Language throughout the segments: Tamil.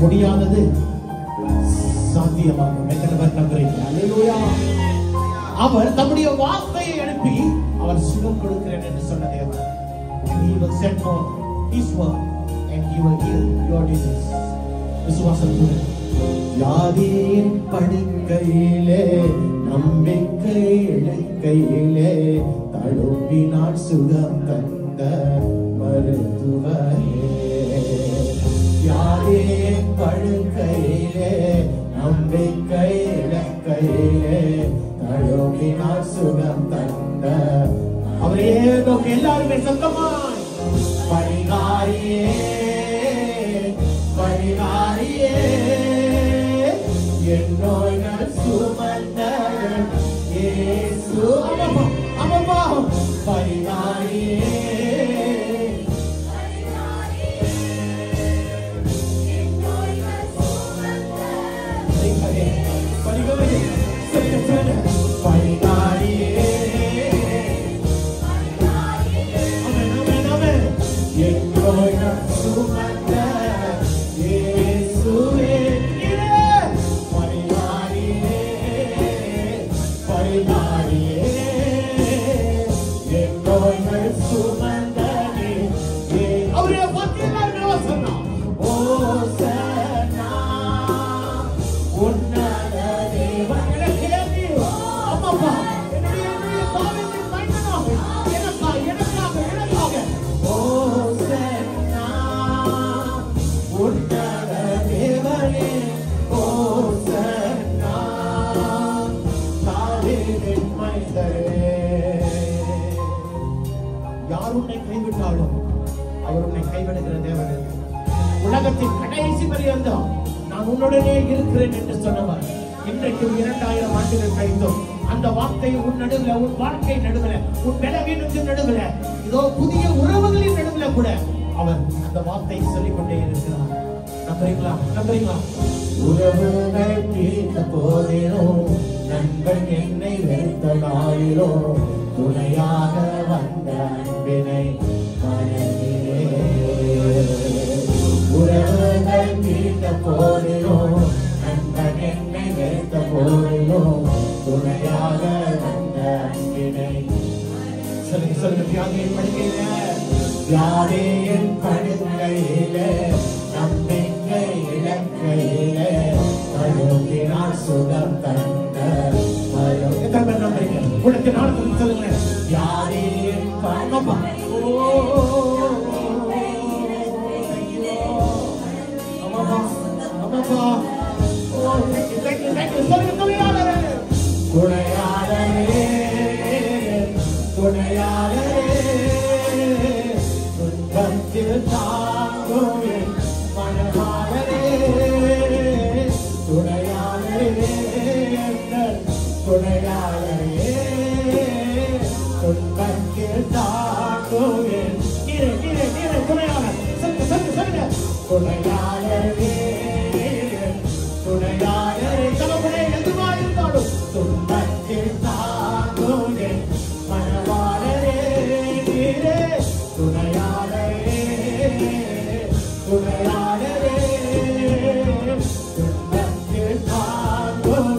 முடியாதது சாத்தியமாகும். அவர் தம்முடைய வார்த்தையை அனுப்பி அவர் சுகம் கொடுக்கிறேன் என்று சொன்ன தேவன். He will send forth His word and He will heal your disease. விசுவாசத்துடன் வியாதியின் படுக்கையிலே நம்பிக்கை இழைக்கையிலே தழும்பினார் சுகம் தந்த மருத்துவரே. வியாதியின் படுக்கையிலே hands up, come on. Parigariye, parigariye, yennoygal sumandagal Yesu. Amapa, parigariye, parigariye, yennoygal sumandagal. Parigariye, parigariye, parigariye. யார் உன்னை கைவிட்டாலும் அவர் உன்னை கைவிடுகிற தேவன். உலகத்தின் கடைசி பரியந்தம் நான் உன்னுடனே இருக்கிறேன் என்று சொன்னவர் இன்றைக்கு 2000 ஆண்டுகள் கழித்தும் அந்த வார்த்தை உன் நடுவில், உன் வாழ்க்கை நடுவில், உன் பலவீனத்தின் நடுவில், இதோ புதிய உறவுகளின் நடுவில் கூட அவர் அந்த வார்த்தை சொல்லிக் கொண்டே இருக்கிறார். நம்புறீங்களா? நம்புறீங்களா? உறவுகள் தீர்த்த போதிலும் நண்பன் என்னை வெறுத்த நாளிலும் துணையாக வந்த அன்பினை உறவுகள் தீர்த்த போதிலும் நண்பன் என்னை வெறுத்த போதிலும் துணையாக வந்த அன்பினை. சொல்லுங்க சொல்லுங்க. தியாகியின் படுக்கையில, தியாகியின் படுக்கையில, நம்பிக்கை இலக்கையில அழுத்தினால் சுகம் தந்த எத்தனை நம்புறீங்க? உனக்கு நாளுக்கு சொல்லுங்க. தியாகியின் படுக்கை. துணையாளரே, துணையாளரே, துன்பத்தில் தாங்கும் மனமாளரே, துணையாளரே, துணையாளரே, துன்பத்தில் தாங்கும் துணையாளர். சொல்லுங்க சொல்லுங்க சொல்லுங்க. துணையாளரே, துணையாளரே, தகப்பனே எதுவாக இருந்தாலும் துன்பத்தில் தாங்கும் மனவாளரே, நீரே துணையாளரே, துணையாளரே, துன்பத்தில் தாங்கும்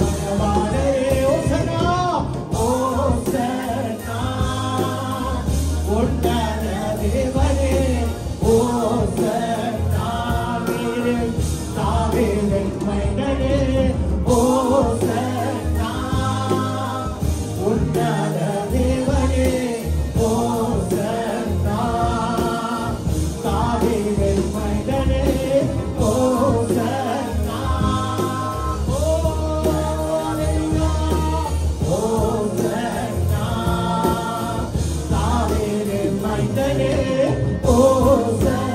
மனவாளரே. ஓசனா, ஓசனா, உன்னத தேவனே, ஓசனா, நீரே தாவீதின் மைந்தனே, ஓசனா, உன்னத தேவனே, ஓசனா, தாவீதின் மைந்தனே, ஓசனா, ஓசனா, தாவீதின் மைந்தனே, ஓசனா.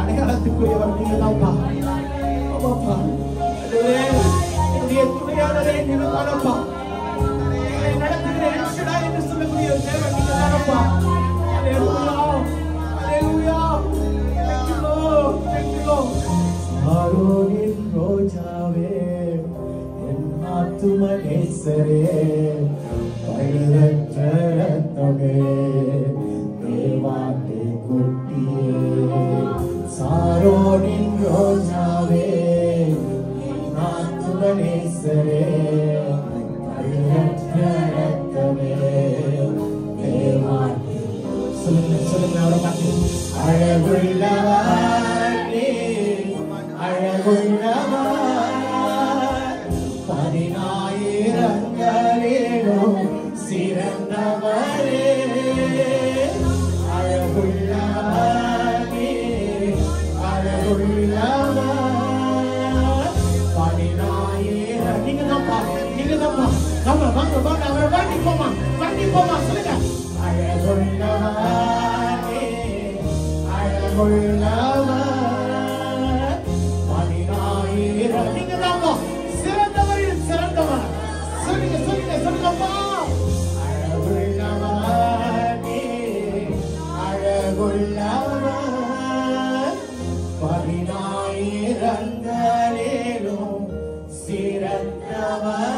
அடையாளத்துக்குரியவர் நீங்க தான்ப்பா. ஆமாப்பா. என்னுடைய துணையாளரே நீங்க தானப்பா. என்னை நடத்துகிற எல்ஷடா என்று சொல்லக்கூடிய தேவன் நீங்க தானப்பா. அல்லேலூயா, அல்லேலூயா. Thank you Lord, thank you Lord. ஆரோனின் ரோஜாவே, என் ஆத்தும நேசரே, பழுதற்ற ரத்தமே, தேவாட்டை கொட்டி ஷரோனின் ரோஜாவே நாத்துவனேசரே ரத்தமே தேவா சொல்லுங்க அவரை பார்த்து அழகுள்ளவரே அழகுள்ளவர் 10,000 சிறந்தவரே அழகுள்ளவரே அழகுள்ளவர் 10,000 நீங்க தான் வாங்க அவரை வாங்கி போமா சொல்லுங்க அழகுள்ளவரே அழகுள்ளவர் 10,000 நீங்க தான் சிறந்தவரில் சிறந்தவர் சொல்லுங்கப்பா அழகுள்ளவரே அழகுள்ளவர் 10,000 சிறந்தவர்